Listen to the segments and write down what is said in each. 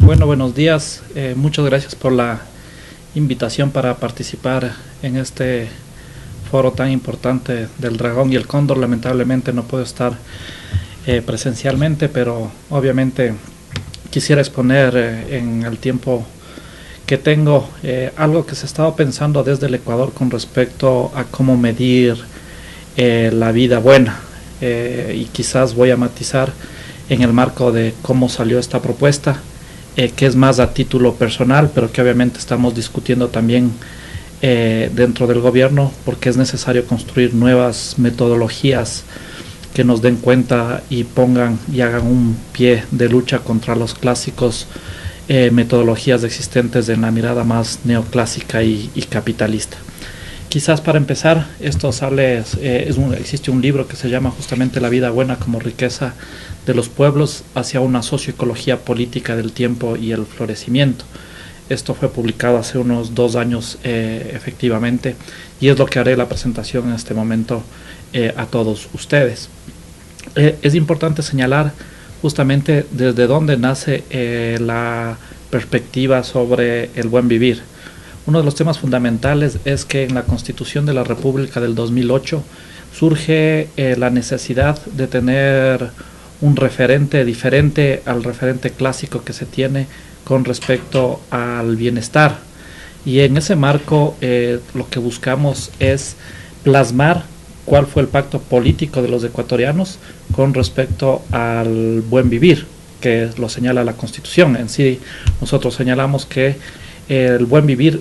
Bueno, buenos días. Muchas gracias por la invitación para participar en este foro tan importante del Dragón y el Cóndor. Lamentablemente no puedo estar presencialmente, pero obviamente quisiera exponer en el tiempo que tengo algo que se ha estado pensando desde el Ecuador con respecto a cómo medir la vida buena, y quizás voy a matizar en el marco de cómo salió esta propuesta, que es más a título personal, pero que obviamente estamos discutiendo también dentro del gobierno, porque es necesario construir nuevas metodologías que nos den cuenta y pongan y hagan un pie de lucha contra los clásicos metodologías existentes en la mirada más neoclásica y capitalista. Quizás para empezar, esto sale, existe un libro que se llama justamente La vida buena como riqueza de los pueblos hacia una socioecología política del tiempo y el florecimiento. Esto fue publicado hace unos 2 años efectivamente, y es lo que haré la presentación en este momento a todos ustedes. Es importante señalar justamente desde dónde nace la perspectiva sobre el buen vivir. Uno de los temas fundamentales es que en la Constitución de la República del 2008 surge la necesidad de tener un referente diferente al referente clásico que se tiene con respecto al bienestar. Y en ese marco lo que buscamos es plasmar cuál fue el pacto político de los ecuatorianos con respecto al buen vivir, que lo señala la Constitución. En sí, nosotros señalamos que el buen vivir,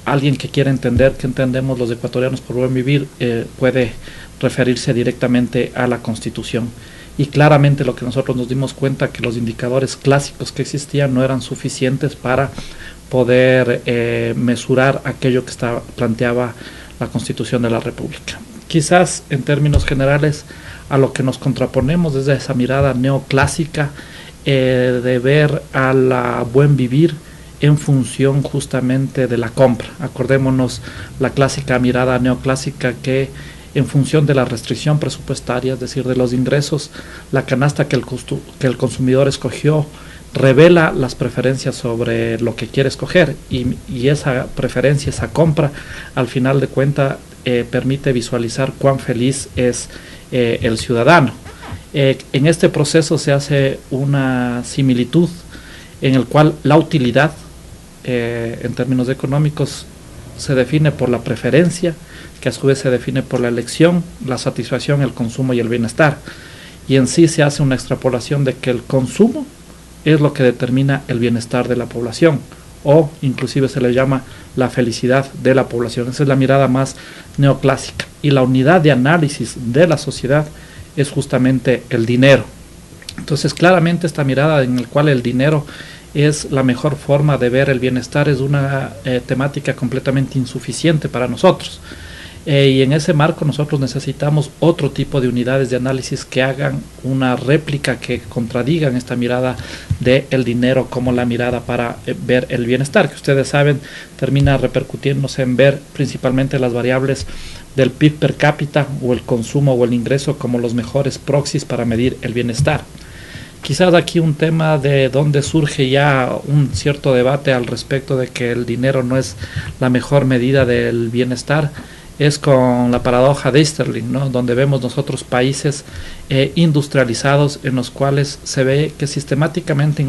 alguien que quiera entender qué entendemos los ecuatorianos por buen vivir, puede referirse directamente a la Constitución. Y claramente lo que nosotros nos dimos cuenta, que los indicadores clásicos que existían no eran suficientes para poder mesurar aquello que planteaba la Constitución de la República. Quizás en términos generales a lo que nos contraponemos desde esa mirada neoclásica de ver al buen vivir en función justamente de la compra. Acordémonos la clásica mirada neoclásica que en función de la restricción presupuestaria, es decir, de los ingresos, la canasta que el consumidor escogió revela las preferencias sobre lo que quiere escoger, y esa preferencia, esa compra, al final de cuentas permite visualizar cuán feliz es el ciudadano. En este proceso se hace una similitud en el cual la utilidad en términos económicos se define por la preferencia, que a su vez se define por la elección, la satisfacción, el consumo y el bienestar. Y en sí se hace una extrapolación de que el consumo es lo que determina el bienestar de la población, o inclusive se le llama la felicidad de la población. Esa es la mirada más neoclásica. Y la unidad de análisis de la sociedad es justamente el dinero. Entonces, claramente esta mirada en la cual el dinero es la mejor forma de ver el bienestar es una temática completamente insuficiente para nosotros. Y en ese marco nosotros necesitamos otro tipo de unidades de análisis que hagan una réplica, que contradigan esta mirada del dinero como la mirada para ver el bienestar, que ustedes saben termina repercutiéndose en ver principalmente las variables del PIB per cápita o el consumo o el ingreso como los mejores proxies para medir el bienestar. Quizás aquí un tema de donde surge ya un cierto debate al respecto de que el dinero no es la mejor medida del bienestar es con la paradoja de Easterling, ¿no? Donde vemos nosotros países industrializados en los cuales se ve que sistemáticamente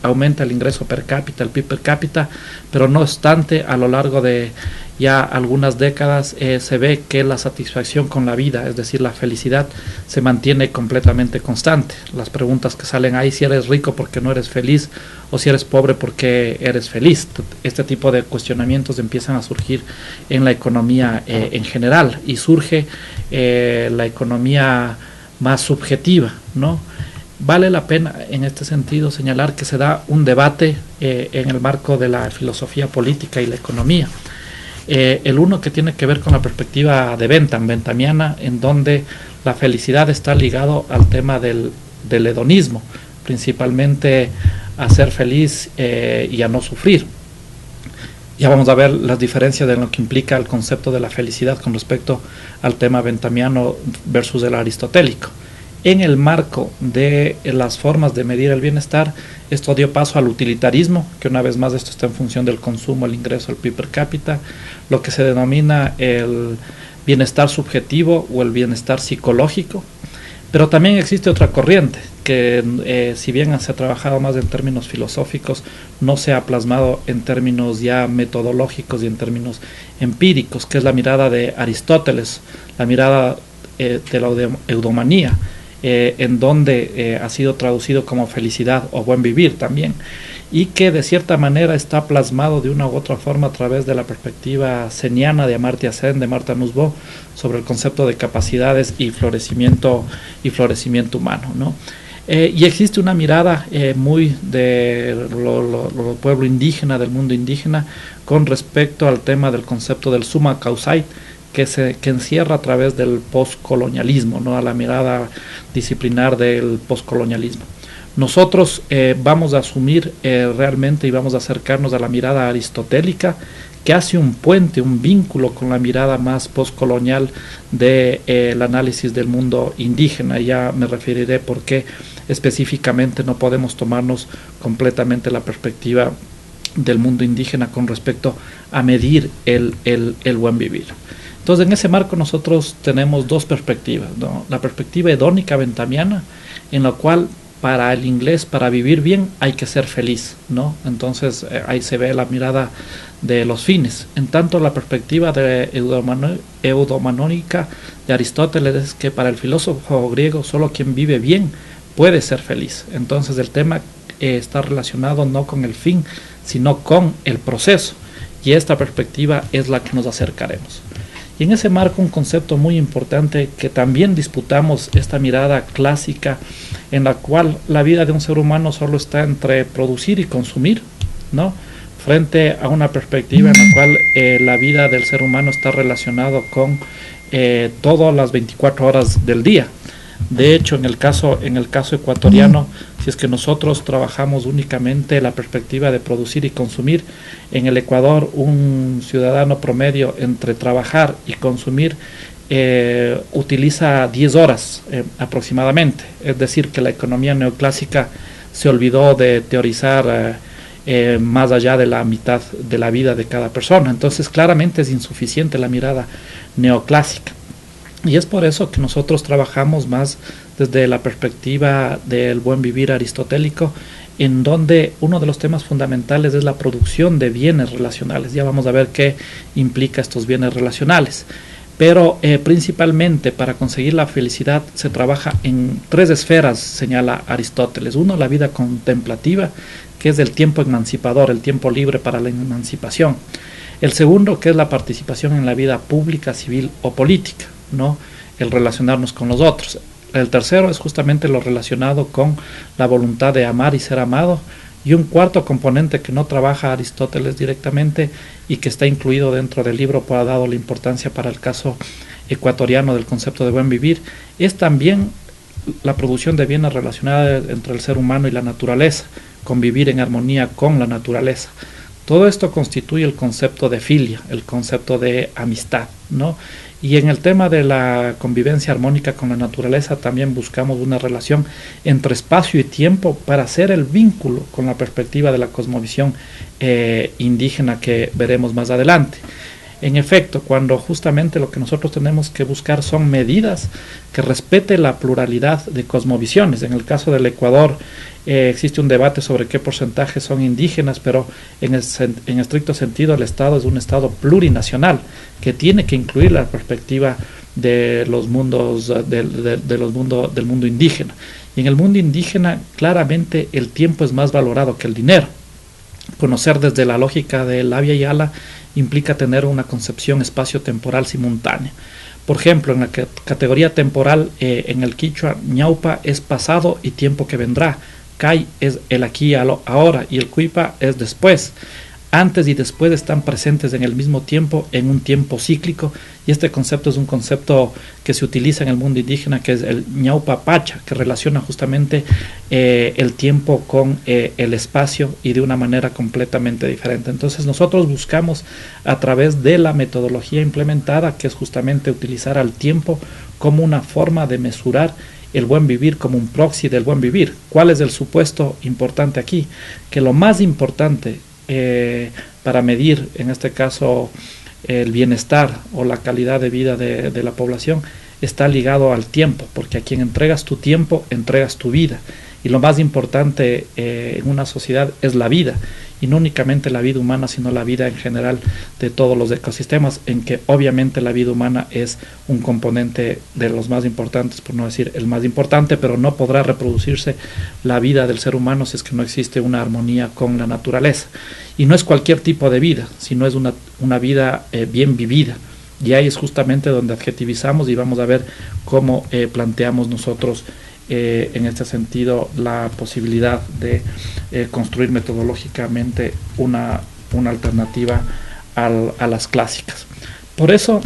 aumenta el ingreso per cápita, el PIB per cápita, pero no obstante a lo largo de ya algunas décadas se ve que la satisfacción con la vida, es decir, la felicidad, se mantiene completamente constante. Las preguntas que salen ahí, si eres rico porque no eres feliz, o si eres pobre porque eres feliz. Este tipo de cuestionamientos empiezan a surgir en la economía en general, y surge la economía más subjetiva, ¿no? Vale la pena en este sentido señalar que se da un debate en el marco de la filosofía política y la economía. El uno que tiene que ver con la perspectiva de Benthamiana, en donde la felicidad está ligado al tema del hedonismo, principalmente a ser feliz y a no sufrir. Ya vamos a ver las diferencias de lo que implica el concepto de la felicidad con respecto al tema benthamiano versus el aristotélico. En el marco de las formas de medir el bienestar, esto dio paso al utilitarismo, que una vez más esto está en función del consumo, el ingreso, el PIB per cápita, lo que se denomina el bienestar subjetivo o el bienestar psicológico. Pero también existe otra corriente que si bien se ha trabajado más en términos filosóficos, no se ha plasmado en términos ya metodológicos y en términos empíricos, que es la mirada de Aristóteles, la mirada de la eudomanía, en donde ha sido traducido como felicidad o buen vivir también, y que de cierta manera está plasmado de una u otra forma a través de la perspectiva seniana de Amartya Sen, de Martha Nussbaum, sobre el concepto de capacidades y florecimiento humano, ¿no? Y existe una mirada muy de lo pueblo indígena, del mundo indígena, con respecto al tema del concepto del summa causait, que encierra a través del postcolonialismo, ¿no? A la mirada disciplinar del postcolonialismo. Nosotros vamos a asumir realmente y vamos a acercarnos a la mirada aristotélica, que hace un puente, un vínculo con la mirada más postcolonial del análisis del mundo indígena. Ya me referiré por qué específicamente no podemos tomarnos completamente la perspectiva del mundo indígena con respecto a medir el buen vivir. Entonces, en ese marco nosotros tenemos dos perspectivas, ¿no? La perspectiva hedónica benthamiana, en la cual para el inglés, para vivir bien, hay que ser feliz, ¿no? Entonces, ahí se ve la mirada de los fines. En tanto, la perspectiva de eudomanónica de Aristóteles es que para el filósofo griego, solo quien vive bien puede ser feliz. Entonces, el tema está relacionado no con el fin, sino con el proceso. Y esta perspectiva es la que nos acercaremos. Y en ese marco un concepto muy importante que también disputamos, esta mirada clásica en la cual la vida de un ser humano solo está entre producir y consumir, ¿no? Frente a una perspectiva en la cual la vida del ser humano está relacionado con todas las 24 horas del día. De hecho, en el caso ecuatoriano, si es que nosotros trabajamos únicamente la perspectiva de producir y consumir, en el Ecuador un ciudadano promedio entre trabajar y consumir utiliza 10 horas aproximadamente. Es decir, que la economía neoclásica se olvidó de teorizar más allá de la mitad de la vida de cada persona. Entonces, claramente es insuficiente la mirada neoclásica. Y es por eso que nosotros trabajamos más desde la perspectiva del buen vivir aristotélico, en donde uno de los temas fundamentales es la producción de bienes relacionales. Ya vamos a ver qué implica estos bienes relacionales. Pero principalmente para conseguir la felicidad se trabaja en 3 esferas, señala Aristóteles. Uno, la vida contemplativa, que es el tiempo emancipador, el tiempo libre para la emancipación. El segundo, que es la participación en la vida pública, civil o política, ¿no? El relacionarnos con los otros. El tercero es justamente lo relacionado con la voluntad de amar y ser amado. Y un cuarto componente que no trabaja Aristóteles directamente y que está incluido dentro del libro, por dado la importancia para el caso ecuatoriano del concepto de buen vivir, es también la producción de bienes relacionados entre el ser humano y la naturaleza, convivir en armonía con la naturaleza. Todo esto constituye el concepto de filia, el concepto de amistad, ¿no? Y en el tema de la convivencia armónica con la naturaleza también buscamos una relación entre espacio y tiempo para hacer el vínculo con la perspectiva de la cosmovisión indígena que veremos más adelante. En efecto, cuando justamente lo que nosotros tenemos que buscar son medidas que respeten la pluralidad de cosmovisiones. En el caso del Ecuador existe un debate sobre qué porcentajes son indígenas, pero en estricto sentido el Estado es un Estado plurinacional que tiene que incluir la perspectiva de los mundos del mundo indígena. Y en el mundo indígena claramente el tiempo es más valorado que el dinero. Conocer desde la lógica del Abya Yala implica tener una concepción espacio-temporal simultánea. Por ejemplo, en la categoría temporal, en el quichua, ñaupa es pasado y tiempo que vendrá. Cay es el aquí y ahora, y el cuipa es después. Antes y después están presentes en el mismo tiempo, en un tiempo cíclico, y este concepto es un concepto que se utiliza en el mundo indígena, que es el ñaupa pacha, que relaciona justamente el tiempo con el espacio y de una manera completamente diferente. Entonces nosotros buscamos a través de la metodología implementada, que es justamente utilizar al tiempo como una forma de mesurar el buen vivir como un proxy del buen vivir. ¿Cuál es el supuesto importante aquí? Que lo más importante para medir, en este caso, el bienestar o la calidad de vida de la población está ligado al tiempo, porque a quien entregas tu tiempo, entregas tu vida. Y lo más importante en una sociedad es la vida, y no únicamente la vida humana, sino la vida en general de todos los ecosistemas, en que obviamente la vida humana es un componente de los más importantes, por no decir el más importante, pero no podrá reproducirse la vida del ser humano si es que no existe una armonía con la naturaleza. Y no es cualquier tipo de vida, sino es una vida bien vivida. Y ahí es justamente donde adjetivizamos y vamos a ver cómo planteamos nosotros en este sentido la posibilidad de construir metodológicamente una alternativa a las clásicas. Por eso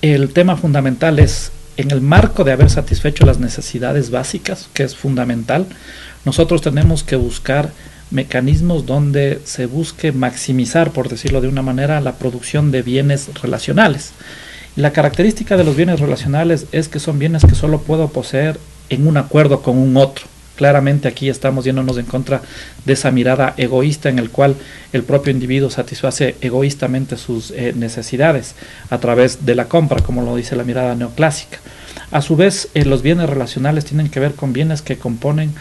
el tema fundamental es, en el marco de haber satisfecho las necesidades básicas, que es fundamental, nosotros tenemos que buscar mecanismos donde se busque maximizar, por decirlo de una manera, la producción de bienes relacionales. La característica de los bienes relacionales es que son bienes que solo puedo poseer en un acuerdo con un otro. Claramente aquí estamos yéndonos en contra de esa mirada egoísta en el cual el propio individuo satisface egoístamente sus necesidades a través de la compra, como lo dice la mirada neoclásica. A su vez, los bienes relacionales tienen que ver con bienes que componen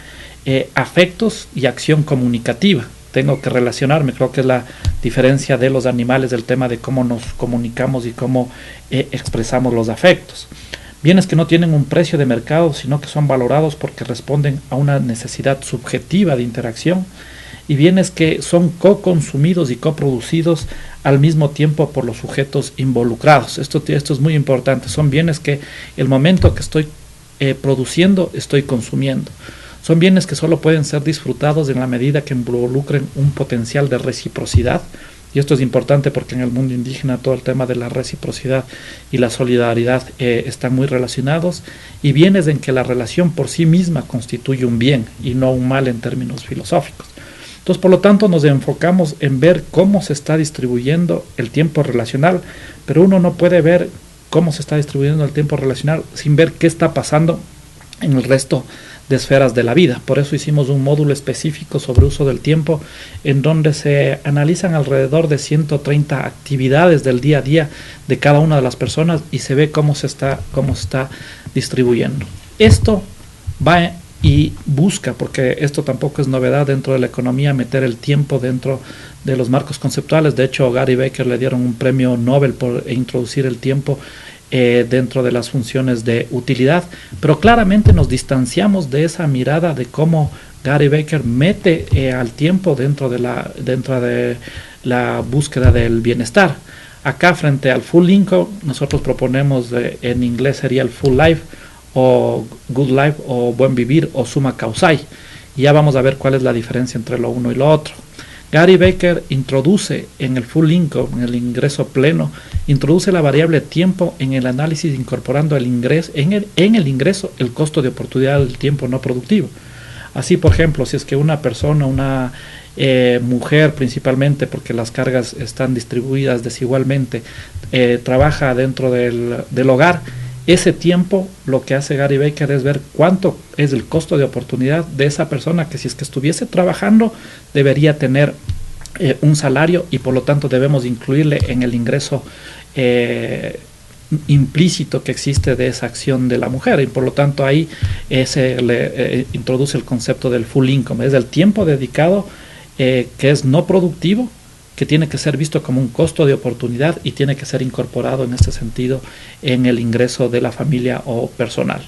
afectos y acción comunicativa. Tengo que relacionarme, creo que es la diferencia de los animales del tema de cómo nos comunicamos y cómo expresamos los afectos. Bienes que no tienen un precio de mercado, sino que son valorados porque responden a una necesidad subjetiva de interacción, y bienes que son co-consumidos y coproducidos al mismo tiempo por los sujetos involucrados. Esto es muy importante. Son bienes que el momento que estoy produciendo, estoy consumiendo. Son bienes que solo pueden ser disfrutados en la medida que involucren un potencial de reciprocidad. Y esto es importante porque en el mundo indígena todo el tema de la reciprocidad y la solidaridad están muy relacionados, y bienes en que la relación por sí misma constituye un bien y no un mal en términos filosóficos. Entonces, por lo tanto, nos enfocamos en ver cómo se está distribuyendo el tiempo relacional, pero uno no puede ver cómo se está distribuyendo el tiempo relacional sin ver qué está pasando en el resto de esferas de la vida. Por eso hicimos un módulo específico sobre uso del tiempo, en donde se analizan alrededor de 130 actividades del día a día de cada una de las personas y se ve cómo se está distribuyendo. Esto va y busca, porque esto tampoco es novedad dentro de la economía, meter el tiempo dentro de los marcos conceptuales. De hecho, Gary Becker le dieron un premio Nobel por introducir el tiempo dentro de las funciones de utilidad, pero claramente nos distanciamos de esa mirada de cómo Gary Becker mete al tiempo dentro de la búsqueda del bienestar. Acá, frente al full income, nosotros proponemos, en inglés sería el full life o good life o buen vivir o summa causai. Y ya vamos a ver cuál es la diferencia entre lo uno y lo otro. Gary Becker introduce en el full income, en el ingreso pleno, introduce la variable tiempo en el análisis, incorporando el ingreso, en el ingreso el costo de oportunidad del tiempo no productivo. Así, por ejemplo, si es que una persona, una mujer principalmente, porque las cargas están distribuidas desigualmente, trabaja dentro del hogar, ese tiempo lo que hace Gary Becker es ver cuánto es el costo de oportunidad de esa persona, que si es que estuviese trabajando debería tener un salario, y por lo tanto debemos incluirle en el ingreso implícito que existe de esa acción de la mujer, y por lo tanto ahí se le introduce el concepto del full income, es el tiempo dedicado que es no productivo, que tiene que ser visto como un costo de oportunidad y tiene que ser incorporado en este sentido en el ingreso de la familia o personal.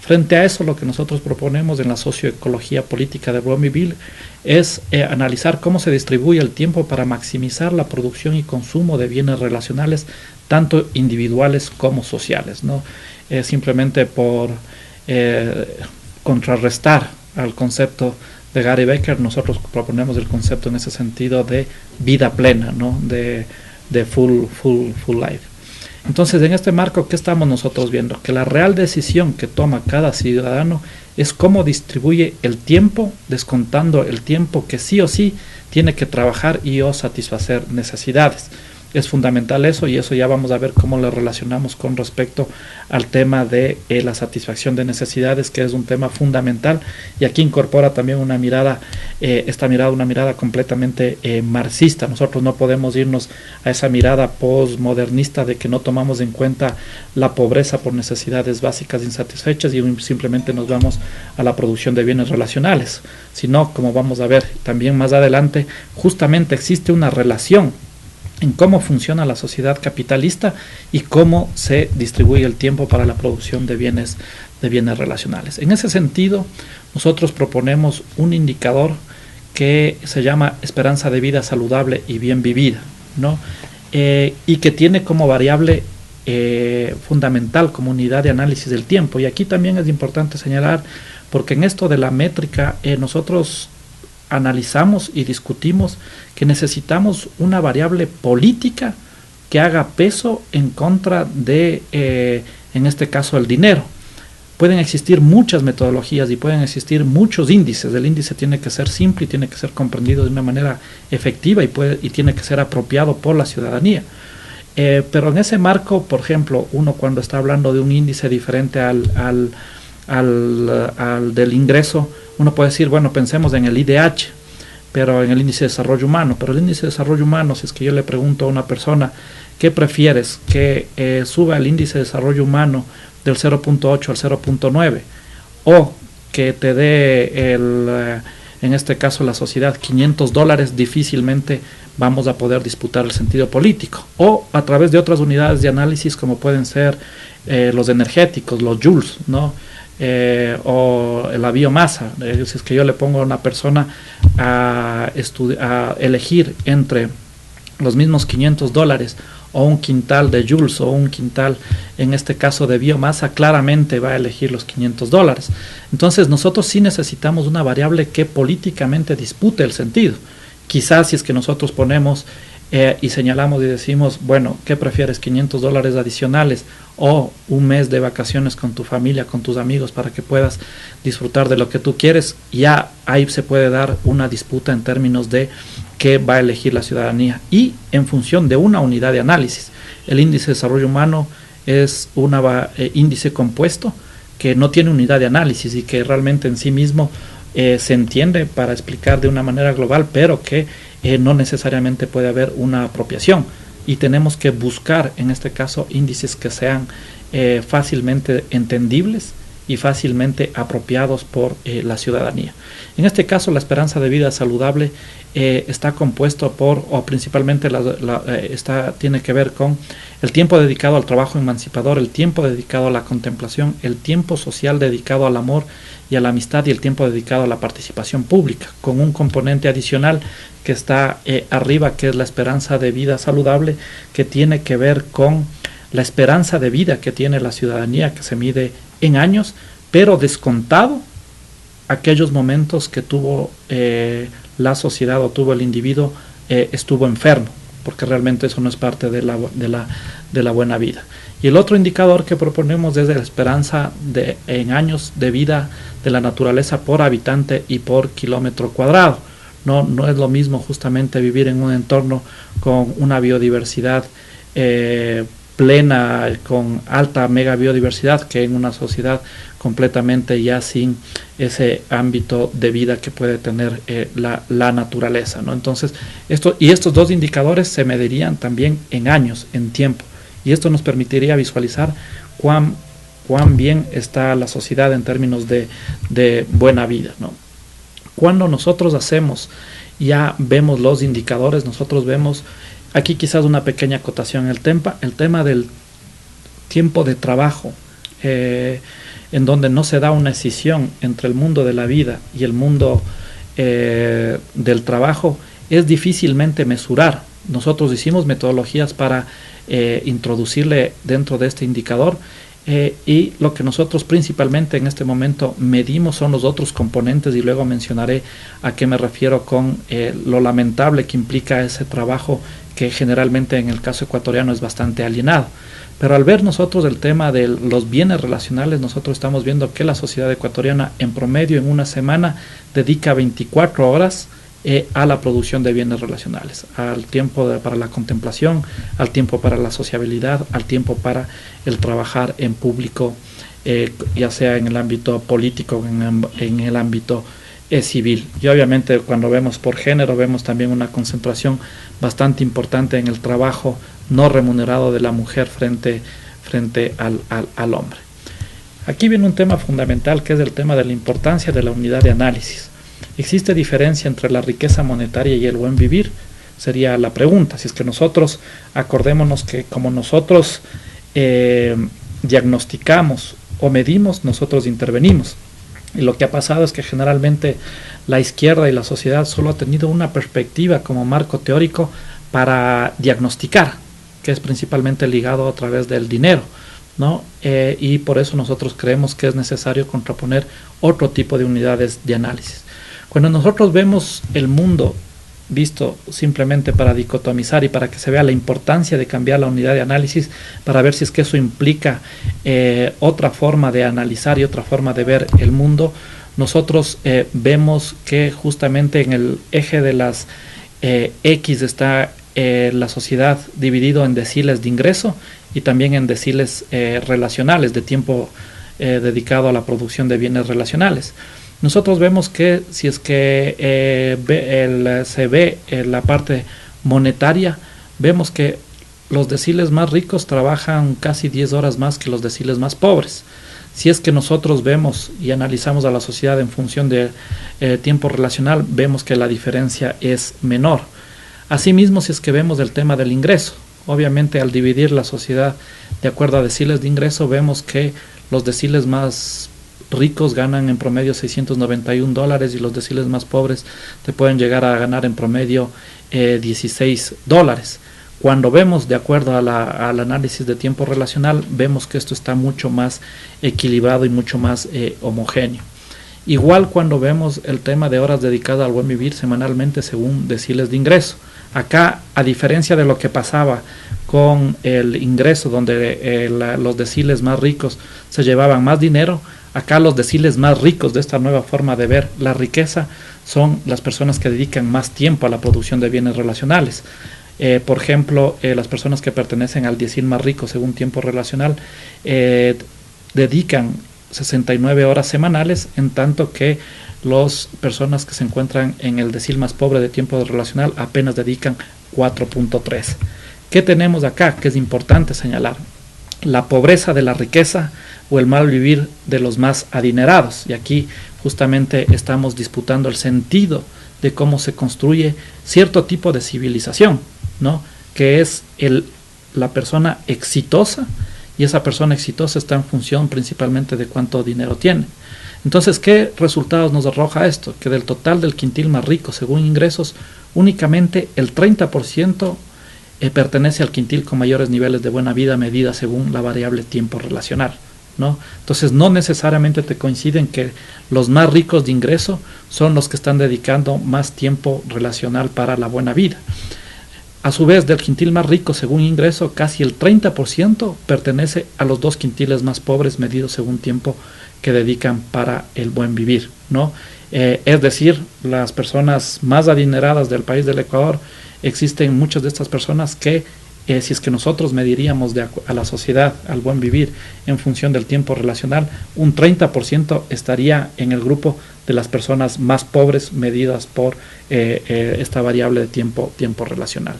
Frente a eso, lo que nosotros proponemos en la socioecología política de buen vivir es analizar cómo se distribuye el tiempo para maximizar la producción y consumo de bienes relacionales, tanto individuales como sociales, ¿no? Simplemente por contrarrestar al concepto de Gary Becker, nosotros proponemos el concepto en ese sentido de vida plena, ¿no? de full life. Entonces, en este marco, ¿qué estamos nosotros viendo? Que la real decisión que toma cada ciudadano es cómo distribuye el tiempo, descontando el tiempo que sí o sí tiene que trabajar y o satisfacer necesidades. es fundamental eso, y eso ya vamos a ver cómo lo relacionamos con respecto al tema de la satisfacción de necesidades, que es un tema fundamental, y aquí incorpora también una mirada, una mirada completamente marxista. Nosotros no podemos irnos a esa mirada postmodernista de que no tomamos en cuenta la pobreza por necesidades básicas insatisfechas y simplemente nos vamos a la producción de bienes relacionales, sino, como vamos a ver también más adelante, justamente existe una relación en cómo funciona la sociedad capitalista y cómo se distribuye el tiempo para la producción de bienes relacionales. En ese sentido, nosotros proponemos un indicador que se llama esperanza de vida saludable y bien vivida, ¿no? Y que tiene como variable fundamental como unidad de análisis del tiempo. Y aquí también es importante señalar, porque en esto de la métrica nosotros analizamos y discutimos que necesitamos una variable política que haga peso en contra de, en este caso, el dinero. Pueden existir muchas metodologías y pueden existir muchos índices. El índice tiene que ser simple y tiene que ser comprendido de una manera efectiva y tiene que ser apropiado por la ciudadanía. Pero en ese marco, por ejemplo, uno cuando está hablando de un índice diferente al del ingreso, uno puede decir, bueno, pensemos en el IDH, pero en el índice de desarrollo humano. Pero el índice de desarrollo humano, si es que yo le pregunto a una persona, ¿qué prefieres? ¿Que suba el índice de desarrollo humano del 0.8 al 0.9? ¿O que te dé, en este caso la sociedad, $500? Difícilmente vamos a poder disputar el sentido político. O a través de otras unidades de análisis como pueden ser los energéticos, los joules, ¿no? O la biomasa. Si es que yo le pongo a una persona a elegir entre los mismos $500 o un quintal de joules o un quintal, en este caso de biomasa, claramente va a elegir los $500. Entonces nosotros sí necesitamos una variable que políticamente dispute el sentido. Quizás si es que nosotros ponemos y señalamos y decimos, bueno, ¿qué prefieres? $500 adicionales o un mes de vacaciones con tu familia, con tus amigos, para que puedas disfrutar de lo que tú quieres. Ya ahí se puede dar una disputa en términos de qué va a elegir la ciudadanía y en función de una unidad de análisis. El índice de desarrollo humano es un índice compuesto que no tiene unidad de análisis y que realmente en sí mismo se entiende para explicar de una manera global, pero que no necesariamente puede haber una apropiación, y tenemos que buscar en este caso índices que sean fácilmente entendibles y fácilmente apropiados por la ciudadanía. En este caso, la esperanza de vida saludable está compuesto por, o principalmente tiene que ver con el tiempo dedicado al trabajo emancipador, el tiempo dedicado a la contemplación, el tiempo social dedicado al amor y a la amistad, y el tiempo dedicado a la participación pública, con un componente adicional que está arriba, que es la esperanza de vida saludable, que tiene que ver con la esperanza de vida que tiene la ciudadanía, que se mide en años, pero descontado aquellos momentos que tuvo la sociedad o tuvo el individuo, estuvo enfermo, porque realmente eso no es parte de la buena vida. Y el otro indicador que proponemos es la esperanza en años de vida de la naturaleza por habitante y por kilómetro cuadrado. No es lo mismo justamente vivir en un entorno con una biodiversidad plena, con alta mega biodiversidad, que en una sociedad completamente ya sin ese ámbito de vida que puede tener la naturaleza, ¿no? Entonces, estos dos indicadores se medirían también en años, en tiempo, y esto nos permitiría visualizar cuán bien está la sociedad en términos de buena vida, ¿no? Cuando nosotros ya vemos los indicadores, nosotros vemos aquí quizás una pequeña acotación, el tema del tiempo de trabajo, en donde no se da una escisión entre el mundo de la vida y el mundo del trabajo, es difícilmente mesurar. Nosotros hicimos metodologías para introducirle dentro de este indicador, y lo que nosotros principalmente en este momento medimos son los otros componentes, y luego mencionaré a qué me refiero con lo lamentable que implica ese trabajo, que generalmente en el caso ecuatoriano es bastante alienado. Pero al ver nosotros el tema de los bienes relacionales, nosotros estamos viendo que la sociedad ecuatoriana en promedio en una semana dedica 24 horas a la producción de bienes relacionales, al tiempo para la contemplación, al tiempo para la sociabilidad, al tiempo para el trabajar en público, ya sea en el ámbito político, en el ámbito civil. Y obviamente cuando vemos por género, vemos también una concentración bastante importante en el trabajo no remunerado de la mujer frente al hombre. Aquí viene un tema fundamental, que es el tema de la importancia de la unidad de análisis. ¿Existe diferencia entre la riqueza monetaria y el buen vivir? Sería la pregunta. Si es que nosotros, acordémonos que como nosotros diagnosticamos o medimos, nosotros intervenimos. Y lo que ha pasado es que generalmente la izquierda y la sociedad solo ha tenido una perspectiva como marco teórico para diagnosticar, que es principalmente ligado a través del dinero, ¿no? Y por eso nosotros creemos que es necesario contraponer otro tipo de unidades de análisis. Cuando nosotros vemos el mundo visto simplemente para dicotomizar y para que se vea la importancia de cambiar la unidad de análisis, para ver si es que eso implica otra forma de analizar y otra forma de ver el mundo, nosotros vemos que justamente en el eje de las X está la sociedad dividido en deciles de ingreso y también en deciles relacionales, de tiempo dedicado a la producción de bienes relacionales. Nosotros vemos que si es que se ve la parte monetaria, vemos que los deciles más ricos trabajan casi 10 horas más que los deciles más pobres. Si es que nosotros vemos y analizamos a la sociedad en función de tiempo relacional, vemos que la diferencia es menor. Asimismo, si es que vemos el tema del ingreso, obviamente al dividir la sociedad de acuerdo a deciles de ingreso, vemos que los deciles más ricos ganan en promedio $691 y los deciles más pobres te pueden llegar a ganar en promedio $16. Cuando vemos de acuerdo al análisis de tiempo relacional, vemos que esto está mucho más equilibrado y mucho más homogéneo. Igual cuando vemos el tema de horas dedicadas al buen vivir semanalmente según deciles de ingreso. Acá, a diferencia de lo que pasaba con el ingreso, donde los deciles más ricos se llevaban más dinero, acá los deciles más ricos de esta nueva forma de ver la riqueza son las personas que dedican más tiempo a la producción de bienes relacionales. Por ejemplo, las personas que pertenecen al decil más rico según tiempo relacional dedican 69 horas semanales, en tanto que las personas que se encuentran en el decil más pobre de tiempo relacional apenas dedican 4.3. ¿Qué tenemos acá? Que es importante señalar: la pobreza de la riqueza o el mal vivir de los más adinerados. Y aquí justamente estamos disputando el sentido de cómo se construye cierto tipo de civilización, ¿no? Que es la persona exitosa, y esa persona exitosa está en función principalmente de cuánto dinero tiene. Entonces, ¿qué resultados nos arroja esto? Que del total del quintil más rico según ingresos, únicamente el 30% pertenece al quintil con mayores niveles de buena vida medida según la variable tiempo relacional, ¿no? Entonces no necesariamente te coinciden que los más ricos de ingreso son los que están dedicando más tiempo relacional para la buena vida. A su vez, del quintil más rico según ingreso, casi el 30% pertenece a los dos quintiles más pobres medidos según tiempo que dedican para el buen vivir, ¿no? Es decir, las personas más adineradas del país del Ecuador, existen muchas de estas personas que si es que nosotros mediríamos a la sociedad, al buen vivir, en función del tiempo relacional, un 30% estaría en el grupo de las personas más pobres medidas por esta variable de tiempo relacional.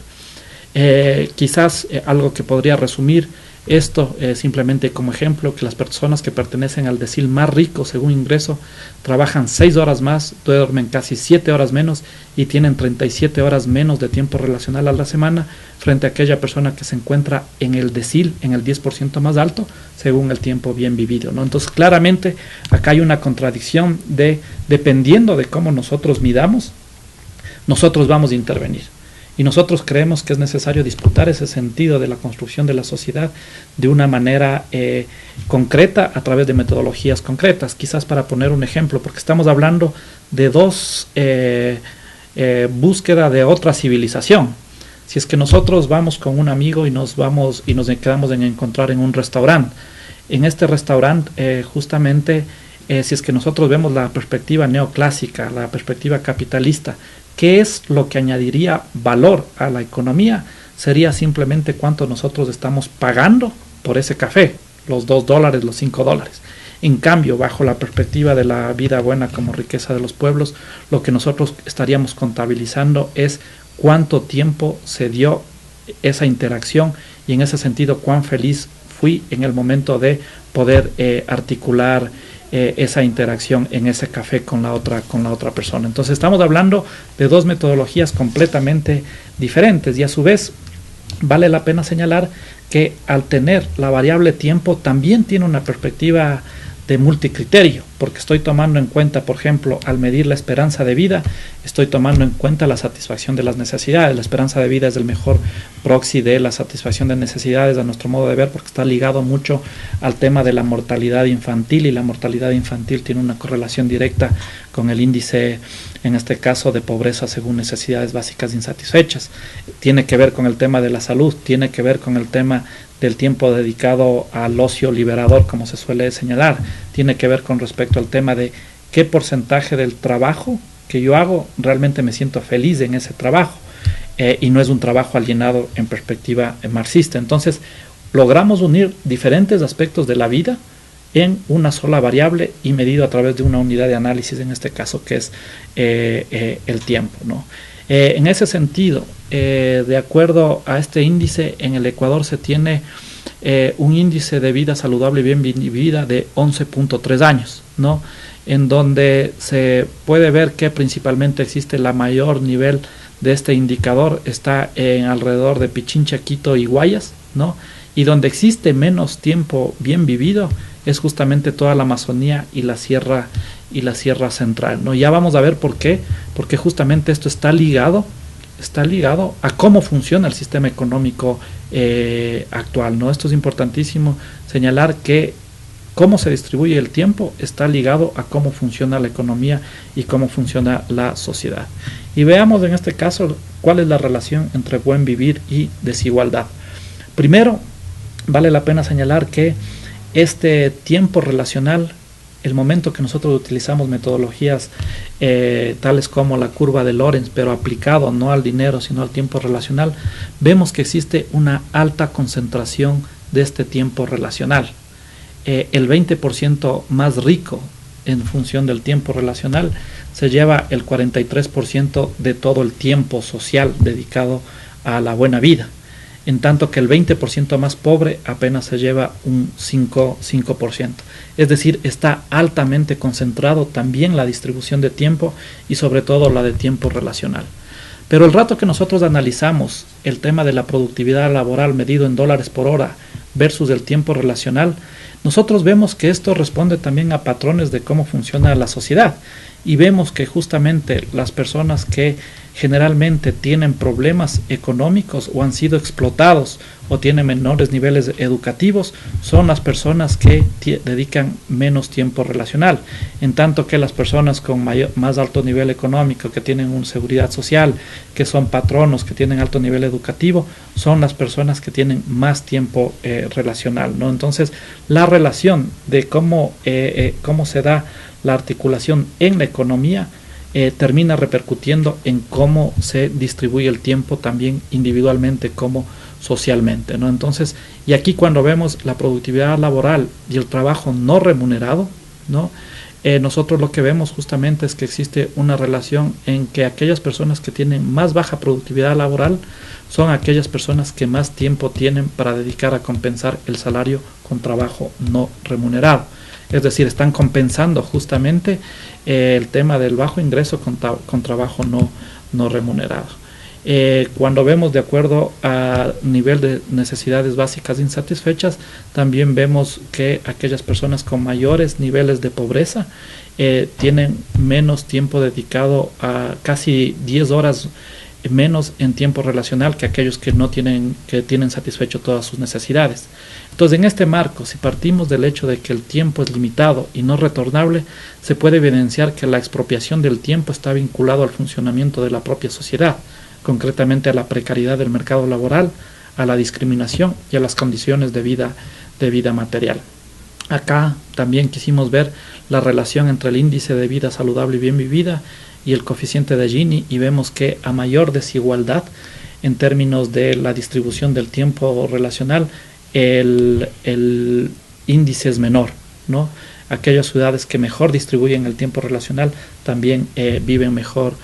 Quizás algo que podría resumir esto simplemente como ejemplo, que las personas que pertenecen al decil más rico según ingreso trabajan 6 horas más, duermen casi 7 horas menos y tienen 37 horas menos de tiempo relacional a la semana, frente a aquella persona que se encuentra en el decil, en el 10% más alto, según el tiempo bien vivido, ¿no? Entonces claramente acá hay una contradicción dependiendo de cómo nosotros midamos, nosotros vamos a intervenir. Y nosotros creemos que es necesario disputar ese sentido de la construcción de la sociedad de una manera concreta, a través de metodologías concretas. Quizás para poner un ejemplo, porque estamos hablando de dos búsquedas de otra civilización. Si es que nosotros vamos con un amigo y nos quedamos en encontrar en un restaurante. En este restaurante justamente si es que nosotros vemos la perspectiva neoclásica, la perspectiva capitalista, ¿Qué es lo que añadiría valor a la economía? Sería simplemente cuánto nosotros estamos pagando por ese café, los $2, los $5. En cambio, bajo la perspectiva de la vida buena como riqueza de los pueblos, lo que nosotros estaríamos contabilizando es cuánto tiempo se dio esa interacción y en ese sentido cuán feliz fui en el momento de poder articular esa interacción en ese café con la otra persona. Entonces estamos hablando de dos metodologías completamente diferentes y a su vez vale la pena señalar que al tener la variable tiempo también tiene una perspectiva de multicriterio, porque estoy tomando en cuenta, por ejemplo, al medir la esperanza de vida, estoy tomando en cuenta la satisfacción de las necesidades. La esperanza de vida es el mejor proxy de la satisfacción de necesidades a nuestro modo de ver, porque está ligado mucho al tema de la mortalidad infantil, y la mortalidad infantil tiene una correlación directa con el índice, en este caso, de pobreza según necesidades básicas insatisfechas. Tiene que ver con el tema de la salud, tiene que ver con el tema del tiempo dedicado al ocio liberador, como se suele señalar, tiene que ver con respecto al tema de qué porcentaje del trabajo que yo hago realmente me siento feliz en ese trabajo, y no es un trabajo alienado en perspectiva marxista. Entonces logramos unir diferentes aspectos de la vida en una sola variable y medido a través de una unidad de análisis, en este caso que es el tiempo, ¿no? En ese sentido, de acuerdo a este índice, en el Ecuador se tiene un índice de vida saludable y bien vivida de 11.3 años, ¿no? En donde se puede ver que principalmente existe la mayor nivel de este indicador, está en alrededor de Pichincha, Quito y Guayas, ¿no? Y donde existe menos tiempo bien vivido es justamente toda la Amazonía y la Sierra Central, ¿no? Ya vamos a ver por qué, porque justamente esto está ligado a cómo funciona el sistema económico actual, ¿no? Esto es importantísimo señalar, que cómo se distribuye el tiempo está ligado a cómo funciona la economía y cómo funciona la sociedad. Y veamos en este caso cuál es la relación entre buen vivir y desigualdad. Primero, vale la pena señalar que este tiempo relacional, el momento que nosotros utilizamos metodologías tales como la curva de Lorenz, pero aplicado no al dinero sino al tiempo relacional, vemos que existe una alta concentración de este tiempo relacional. El 20% más rico en función del tiempo relacional se lleva el 43% de todo el tiempo social dedicado a la buena vida, en tanto que el 20% más pobre apenas se lleva un 5%. Es decir, está altamente concentrado también la distribución de tiempo y sobre todo la de tiempo relacional. Pero el rato que nosotros analizamos el tema de la productividad laboral medido en dólares por hora versus el tiempo relacional, nosotros vemos que esto responde también a patrones de cómo funciona la sociedad, y vemos que justamente las personas que generalmente tienen problemas económicos o han sido explotados o tienen menores niveles educativos son las personas que dedican menos tiempo relacional, en tanto que las personas con más alto nivel económico, que tienen una seguridad social, que son patronos, que tienen alto nivel educativo, son las personas que tienen más tiempo relacional, ¿no? Entonces la relación de cómo se da la articulación en la economía termina repercutiendo en cómo se distribuye el tiempo también individualmente como socialmente, ¿no? Entonces, y aquí cuando vemos la productividad laboral y el trabajo no remunerado, ¿no? Nosotros lo que vemos justamente es que existe una relación en que aquellas personas que tienen más baja productividad laboral son aquellas personas que más tiempo tienen para dedicar a compensar el salario con trabajo no remunerado. Es decir, están compensando justamente el tema del bajo ingreso con trabajo no remunerado. Cuando vemos de acuerdo a nivel de necesidades básicas insatisfechas, también vemos que aquellas personas con mayores niveles de pobreza tienen menos tiempo dedicado, a casi 10 horas menos en tiempo relacional que aquellos que tienen satisfecho todas sus necesidades. Entonces, en este marco, si partimos del hecho de que el tiempo es limitado y no retornable, se puede evidenciar que la expropiación del tiempo está vinculado al funcionamiento de la propia sociedad, concretamente a la precariedad del mercado laboral, a la discriminación y a las condiciones de vida material. Acá también quisimos ver la relación entre el índice de vida saludable y bien vivida y el coeficiente de Gini, y vemos que a mayor desigualdad en términos de la distribución del tiempo relacional, el índice es menor, ¿no? Aquellas ciudades que mejor distribuyen el tiempo relacional también viven mejor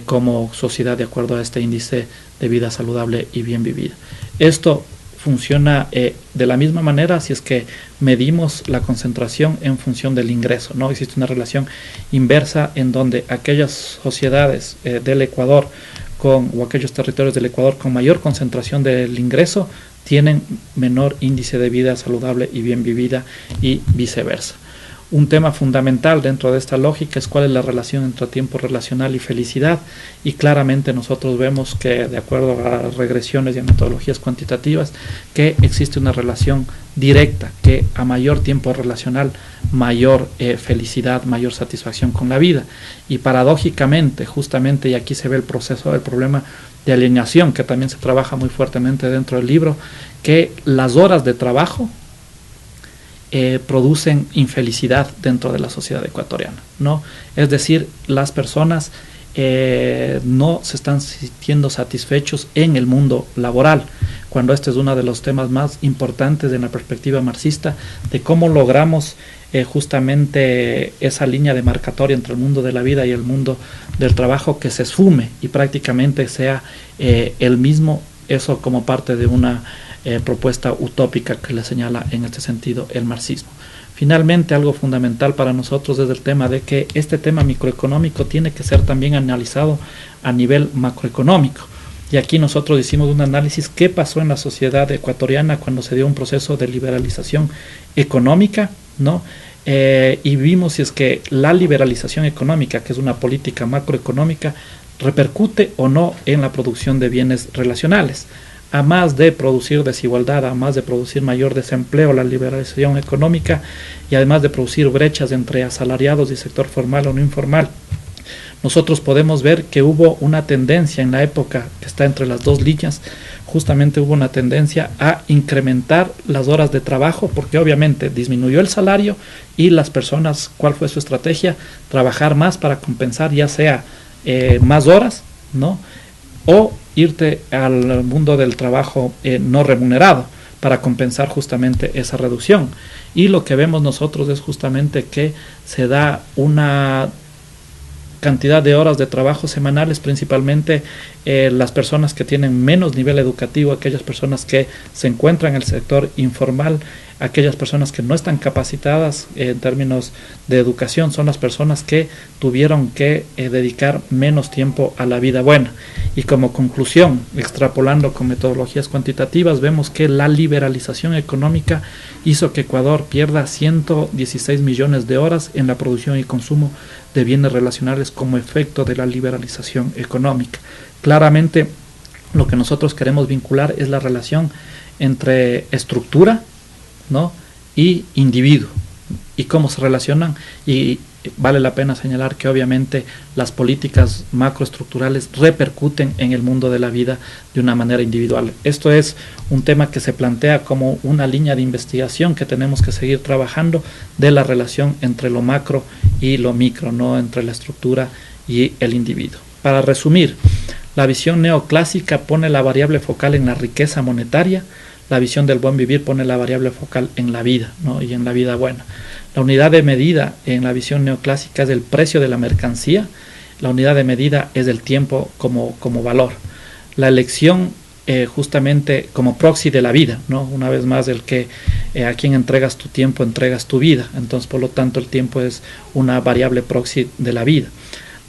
como sociedad de acuerdo a este índice de vida saludable y bien vivida. Esto funciona de la misma manera si es que medimos la concentración en función del ingreso, ¿no? Existe una relación inversa en donde aquellas sociedades del Ecuador o aquellos territorios del Ecuador con mayor concentración del ingreso tienen menor índice de vida saludable y bien vivida, y viceversa. Un tema fundamental dentro de esta lógica es cuál es la relación entre tiempo relacional y felicidad, y claramente nosotros vemos que, de acuerdo a regresiones y a metodologías cuantitativas, que existe una relación directa, que a mayor tiempo relacional, mayor felicidad, mayor satisfacción con la vida. Y paradójicamente, justamente, y aquí se ve el proceso del problema de alineación, que también se trabaja muy fuertemente dentro del libro, que las horas de trabajo producen infelicidad dentro de la sociedad ecuatoriana, ¿no? Es decir, las personas no se están sintiendo satisfechos en el mundo laboral, cuando este es uno de los temas más importantes en la perspectiva marxista de cómo logramos justamente esa línea demarcatoria entre el mundo de la vida y el mundo del trabajo, que se esfume y prácticamente sea el mismo, eso como parte de una propuesta utópica que le señala en este sentido el marxismo. Finalmente, algo fundamental para nosotros es el tema de que este tema microeconómico tiene que ser también analizado a nivel macroeconómico. Y aquí nosotros hicimos un análisis qué pasó en la sociedad ecuatoriana cuando se dio un proceso de liberalización económica, ¿no? Y vimos si es que la liberalización económica, que es una política macroeconómica, repercute o no en la producción de bienes relacionales. A más de producir desigualdad, a más de producir mayor desempleo, la liberalización económica, y además de producir brechas entre asalariados y sector formal o no informal, nosotros podemos ver que hubo una tendencia en la época que está entre las dos líneas, justamente hubo una tendencia a incrementar las horas de trabajo, porque obviamente disminuyó el salario y las personas, ¿cuál fue su estrategia? Trabajar más para compensar ya sea más horas, ¿no? O irte al mundo del trabajo no remunerado para compensar justamente esa reducción. Y lo que vemos nosotros es justamente que se da una cantidad de horas de trabajo semanales, principalmente las personas que tienen menos nivel educativo, aquellas personas que se encuentran en el sector informal, aquellas personas que no están capacitadas en términos de educación, son las personas que tuvieron que dedicar menos tiempo a la vida buena. Y como conclusión, extrapolando con metodologías cuantitativas, vemos que la liberalización económica hizo que Ecuador pierda 116 millones de horas en la producción y consumo de bienes relacionales como efecto de la liberalización económica. Claramente, lo que nosotros queremos vincular es la relación entre estructura, ¿no?, y individuo, y cómo se relacionan, y vale la pena señalar que obviamente las políticas macroestructurales repercuten en el mundo de la vida de una manera individual. Esto es un tema que se plantea como una línea de investigación que tenemos que seguir trabajando, de la relación entre lo macro y lo micro, no entre la estructura y el individuo. Para resumir, la visión neoclásica pone la variable focal en la riqueza monetaria. La visión del buen vivir pone la variable focal en la vida, ¿no?, y en la vida buena. La unidad de medida en la visión neoclásica es el precio de la mercancía. La unidad de medida es el tiempo como valor. La elección justamente como proxy de la vida, ¿no? Una vez más, el que a quien entregas tu tiempo, entregas tu vida. Entonces, por lo tanto, el tiempo es una variable proxy de la vida.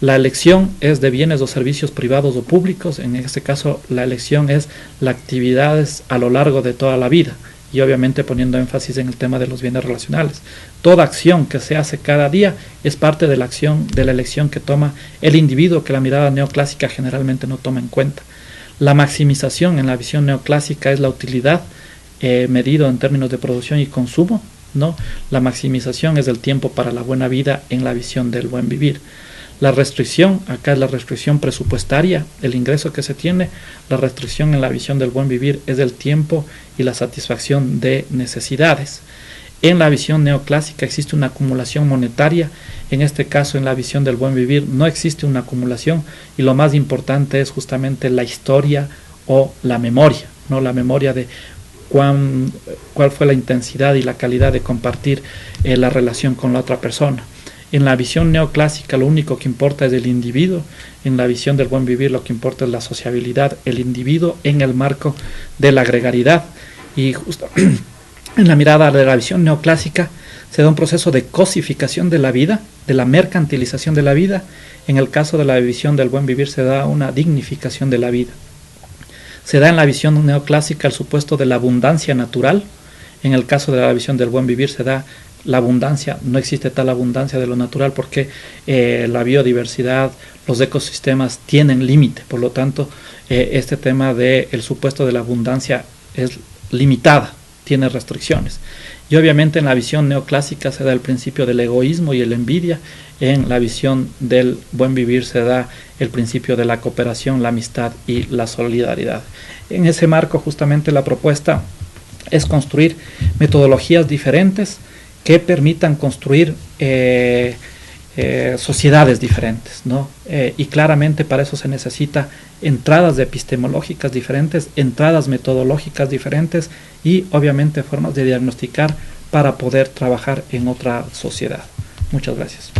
La elección es de bienes o servicios privados o públicos. En este caso, la elección es las actividades a lo largo de toda la vida, y obviamente poniendo énfasis en el tema de los bienes relacionales. Toda acción que se hace cada día es parte de la acción, de la elección que toma el individuo, que la mirada neoclásica generalmente no toma en cuenta. La maximización en la visión neoclásica es la utilidad medido en términos de producción y consumo, ¿no? La maximización es el tiempo para la buena vida en la visión del buen vivir. La restricción, acá es la restricción presupuestaria, el ingreso que se tiene. La restricción en la visión del buen vivir es el tiempo y la satisfacción de necesidades. En la visión neoclásica existe una acumulación monetaria. En este caso, en la visión del buen vivir, no existe una acumulación, y lo más importante es justamente la historia o la memoria, ¿no? La memoria de cuál fue la intensidad y la calidad de compartir la relación con la otra persona. En la visión neoclásica lo único que importa es el individuo. En la visión del buen vivir lo que importa es la sociabilidad, el individuo en el marco de la gregariedad. Y justo en la mirada de la visión neoclásica se da un proceso de cosificación de la vida, de la mercantilización de la vida. En el caso de la visión del buen vivir se da una dignificación de la vida. Se da en la visión neoclásica el supuesto de la abundancia natural. En el caso de la visión del buen vivir se da la abundancia. No existe tal abundancia de lo natural porque la biodiversidad, los ecosistemas tienen límite. Por lo tanto, este tema del supuesto de la abundancia es limitada, tiene restricciones. Y obviamente en la visión neoclásica se da el principio del egoísmo y la envidia. En la visión del buen vivir se da el principio de la cooperación, la amistad y la solidaridad. En ese marco justamente la propuesta es construir metodologías diferentes que permitan construir sociedades diferentes, ¿no? Y claramente para eso se necesita entradas epistemológicas diferentes, entradas metodológicas diferentes y obviamente formas de diagnosticar para poder trabajar en otra sociedad. Muchas gracias.